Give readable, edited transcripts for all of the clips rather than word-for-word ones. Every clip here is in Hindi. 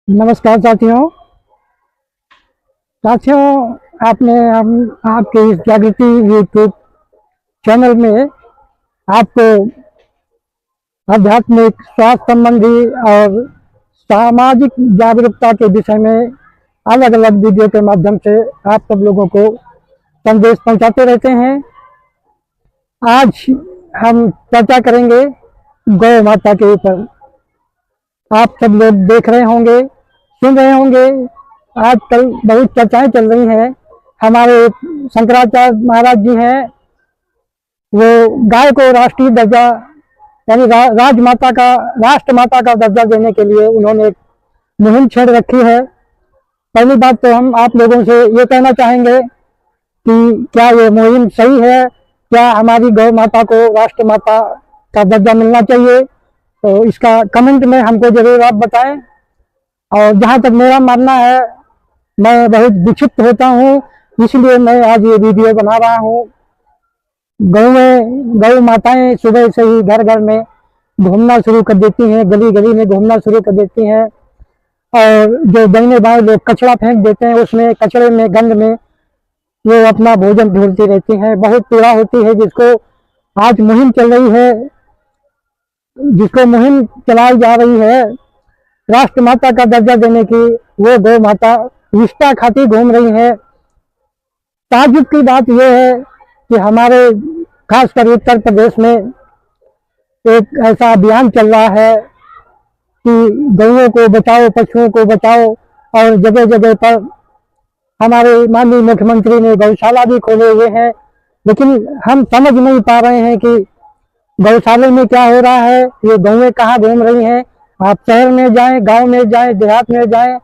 नमस्कार साथियों आपने हम आपके इस जागृति यूट्यूब चैनल में आपको आध्यात्मिक स्वास्थ्य संबंधी और सामाजिक जागरूकता के विषय में अलग अलग वीडियो के माध्यम से आप सब लोगों को संदेश पहुंचाते रहते हैं। आज हम चर्चा करेंगे गौ माता के ऊपर। आप सब लोग देख रहे होंगे, सुन रहे होंगे, आजकल बहुत चर्चाएं चल रही हैं। हमारे शंकराचार्य महाराज जी हैं, वो गाय को राष्ट्रीय दर्जा यानी राजमाता का, राष्ट्रमाता का दर्जा देने के लिए उन्होंने एक मुहिम छेड़ रखी है। पहली बात तो हम आप लोगों से ये कहना चाहेंगे कि क्या ये मुहिम सही है, क्या हमारी गौ माता को राष्ट्रमाता का दर्जा मिलना चाहिए, तो इसका कमेंट में हमको जरूर आप बताएं। और जहाँ तक मेरा मानना है, मैं बहुत विक्षिप्त होता हूँ, इसलिए मैं आज ये वीडियो बना रहा हूँ। गौ माताएं सुबह से ही घर घर में घूमना शुरू कर देती हैं, गली गली में घूमना शुरू कर देती हैं, और जो दाहिने बाएं लोग कचरा फेंक देते हैं, उसमें कचरे में गंद में वो अपना भोजन ढूंढती रहती हैं। बहुत पीड़ा होती है। जिसको आज मुहिम चल रही है, जिसको मुहिम चलाई जा रही है राष्ट्रमाता का दर्जा देने की, वो गौ माता रिश्ता खाती घूम रही है। ताज्जुब की बात यह है कि हमारे खासकर उत्तर प्रदेश में एक ऐसा अभियान चल रहा है कि गौओं को बचाओ, पशुओं को बचाओ, और जगह जगह पर हमारे माननीय मुख्यमंत्री ने गौशाला भी खोले हुए हैं। लेकिन हम समझ नहीं पा रहे हैं कि गौशाले में क्या हो रहा है, ये गौएं कहाँ घूम रही हैं। आप शहर में जाएं, गांव में जाएं, देहात में जाएं,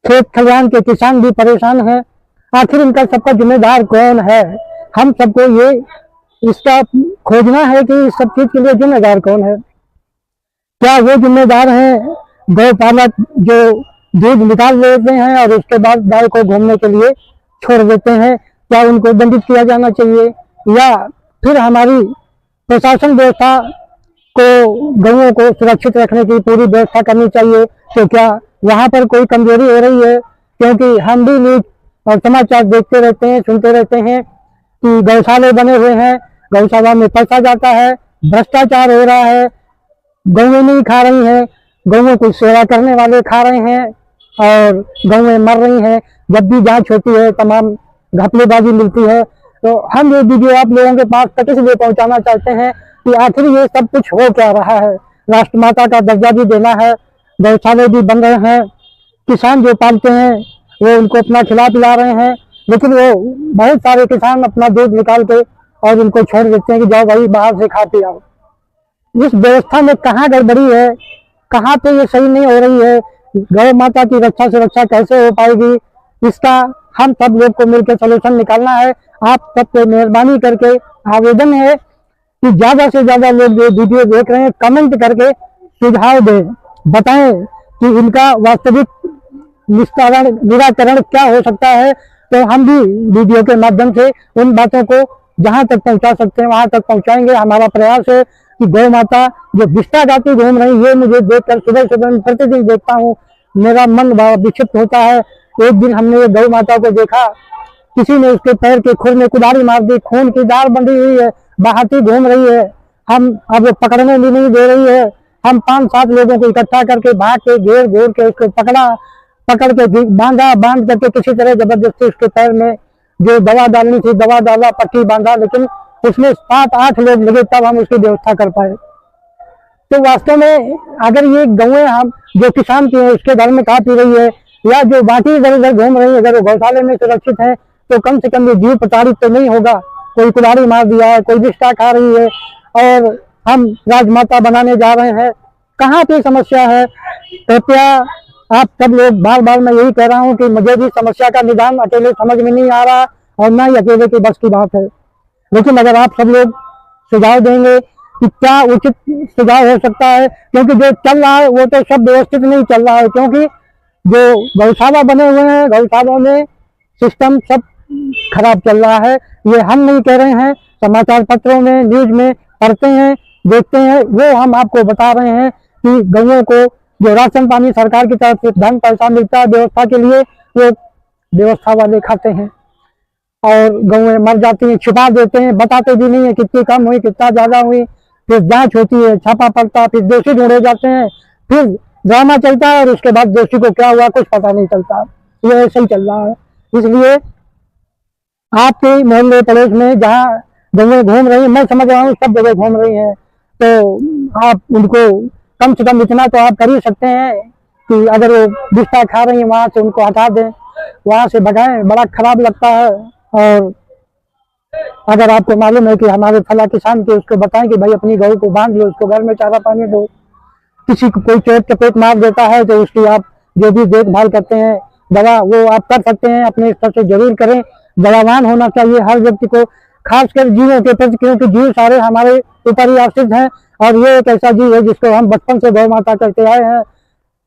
खेत खलिहान के किसान भी परेशान हैं। आखिर इनका सबका जिम्मेदार कौन है? हम सबको ये इसका खोजना है कि इस सब चीज के लिए जिम्मेदार कौन है। क्या वो जिम्मेदार हैं गौपालक जो दूध निकाल लेते हैं और उसके बाद गाय को घूमने के लिए छोड़ देते हैं? क्या उनको दंडित किया जाना चाहिए, या फिर हमारी प्रशासन व्यवस्था को गौओं को सुरक्षित रखने की पूरी व्यवस्था करनी चाहिए? तो क्या यहाँ पर कोई कमजोरी हो रही है? क्योंकि हम भी न्यूज और समाचार देखते रहते हैं, सुनते रहते हैं कि गौशाले बने हुए हैं, गौशाला में पैसा जाता है, भ्रष्टाचार हो रहा है, गौएं नहीं खा रही हैं, गौओं की सेवा करने वाले खा रहे हैं और गौएं मर रही हैं। जब भी जांच होती है तमाम घपलेबाजी मिलती है। तो हम ये वीडियो आप लोगों के पास तक इसलिए पहुंचाना चाहते हैं कि आखिर ये सब कुछ हो क्या रहा है। राष्ट्रमाता का दर्जा भी देना है, गौशाले भी बन रहे हैं, किसान जो पालते हैं वो उनको अपना खिला पिला रहे हैं, लेकिन वो बहुत सारे किसान अपना दूध निकाल के और उनको छोड़ देते हैं कि जाओ भाई बाहर से खा पी आओ। इस व्यवस्था में कहाँ गड़बड़ी है, कहाँ पे ये सही नहीं हो रही है? गौ माता की रक्षा सुरक्षा कैसे हो पाएगी? इसका हम सब लोग को मिलकर सलूशन निकालना है। आप सबको मेहरबानी करके आवेदन है कि ज्यादा से ज्यादा लोग जो वीडियो देख रहे हैं कमेंट करके सुझाव दें, बताएं कि इनका वास्तविक निराकरण क्या हो सकता है। तो हम भी वीडियो के माध्यम से उन बातों को जहां तक पहुंचा सकते हैं वहां तक पहुंचाएंगे। हमारा प्रयास है कि गौ माता जो विष्टा गाती घूम रही है, मुझे देखकर सुबह सुबह प्रतिदिन देखता हूँ, मेरा मन बड़ा विक्षिप्त होता है। एक दिन हमने ये गौ माता को देखा, किसी ने उसके पैर के खुर में कुदारी मार दी, खून की धार बंधी हुई है, बहाती घूम रही है। हम अब पकड़ने भी नहीं दे रही है। हम 5-7 लोगों को इकट्ठा करके भाग के घेर घोर के उसको पकड़ के बांध करके किसी तरह जबरदस्ती उसके पैर में जो दवा डालनी थी दवा डाला, पट्टी बांधा, लेकिन उसमें 7-8 लोग लगे तब हम उसकी व्यवस्था कर पाए। तो वास्तव में अगर ये गौएं हम जो किसान की है उसके घर में खा पी रही है, या जो बाकी इधर उधर घूम रही है, अगर वो गौशाले में सुरक्षित है, तो कम से कम ये जीव प्रताड़ित तो नहीं होगा। कोई कुल्हाड़ी मार दिया है, कोई विष्टा खा रही है, और हम राजमाता बनाने जा रहे हैं। कहाँ पे समस्या है? कृपया आप सब लोग, बार बार मैं यही कह रहा हूँ कि मुझे भी समस्या का निदान अकेले समझ में नहीं आ रहा और ना ही अकेले की बस की बात है। लेकिन अगर आप सब लोग सुझाव देंगे कि क्या उचित सुझाव हो सकता है, क्योंकि जो चल रहा है वो तो सब व्यवस्थित नहीं चल रहा है। क्योंकि जो गौशाला बने हुए हैं, गौशालों में सिस्टम सब खराब चल रहा है। ये हम नहीं कह रहे हैं, समाचार पत्रों में, न्यूज में पढ़ते हैं, देखते हैं, वो हम आपको बता रहे हैं कि गौओं को जो राशन पानी सरकार की तरफ से धन पैसा मिलता है व्यवस्था के लिए, वो व्यवस्था वाले खाते हैं और गौएं मर जाती हैं, छुपा देते हैं, बताते भी नहीं है कितनी कम हुई कितना ज्यादा हुई। फिर जांच होती है, छापा पड़ता है, फिर दोषी ढूंढे जाते हैं, फिर ड्रामा चलता है और उसके बाद दोषी को क्या हुआ कुछ पता नहीं चलता। ये ऐसे ही चल रहा है। इसलिए आपके मोहल्ले पड़ोस में जहाँ गौएं घूम रही हैं, मैं समझ रहा हूँ सब जगह घूम रही हैं, तो आप उनको कम से कम इतना तो आप कर ही सकते हैं कि अगर वो बिस्ता खा रही है वहां से उनको हटा दें, वहां से भगाएं। बड़ा खराब लगता है। और अगर आपको मालूम है कि हमारे फला किसान के, उसको बताएं कि भाई अपनी गौ को बांध लो, उसको घर में चारा पानी दो। किसी को कोई चोट चपेट मार देता है तो उसकी आप जो भी देखभाल करते हैं, दवा, वो आप कर सकते हैं, अपने स्तर से जरूर करें। दयावान होना चाहिए हर व्यक्ति को, खासकर जीवों के प्रति, क्योंकि जीव सारे हमारे ऊपर ही आश्रित हैं और ये एक ऐसा जीव है जिसको हम बचपन से गौ माता करते आए हैं।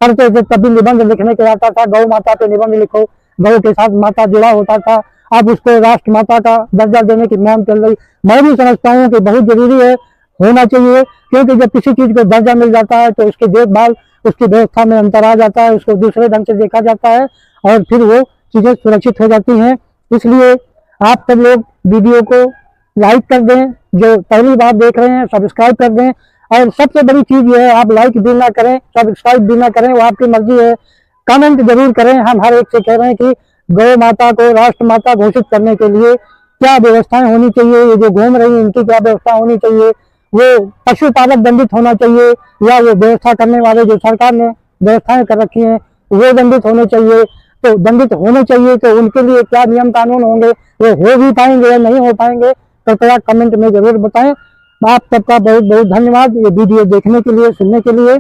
पढ़ते थे तभी निबंध लिखने के आता था, गौ माता पे निबंध लिखो, गौ के साथ माता जुड़ा होता था। अब उसको राष्ट्र माता का दर्जा देने की मांग चल रही। मैं भी समझता हूँ कि बहुत जरूरी है, होना चाहिए, क्योंकि जब किसी चीज को दर्जा मिल जाता है तो उसकी देखभाल, उसकी व्यवस्था में अंतर आ जाता है, उसको दूसरे ढंग से देखा जाता है और फिर वो चीजें सुरक्षित हो जाती हैं। इसलिए आप सब लोग वीडियो को लाइक कर दें, जो पहली बार देख रहे हैं सब्सक्राइब कर दें, और सबसे बड़ी चीज ये है आप लाइक भी ना करें, सब्सक्राइब भी ना करें, वो आपकी मर्जी है, कमेंट जरूर करें। हम हर एक से कह रहे हैं कि गौ माता को राष्ट्र माता घोषित करने के लिए क्या व्यवस्थाएं होनी चाहिए, ये जो घूम रही है इनकी क्या व्यवस्था होनी चाहिए, वो पशुपालक दंडित होना चाहिए या वो व्यवस्था करने वाले जो सरकार ने व्यवस्थाएं कर रखी हैं वो दंडित होने चाहिए। तो दंडित होने चाहिए तो उनके लिए क्या नियम कानून होंगे, वो हो भी पाएंगे या नहीं हो पाएंगे, कृपया कमेंट में जरूर बताएं। आप सबका बहुत बहुत धन्यवाद ये वीडियो देखने के लिए, सुनने के लिए।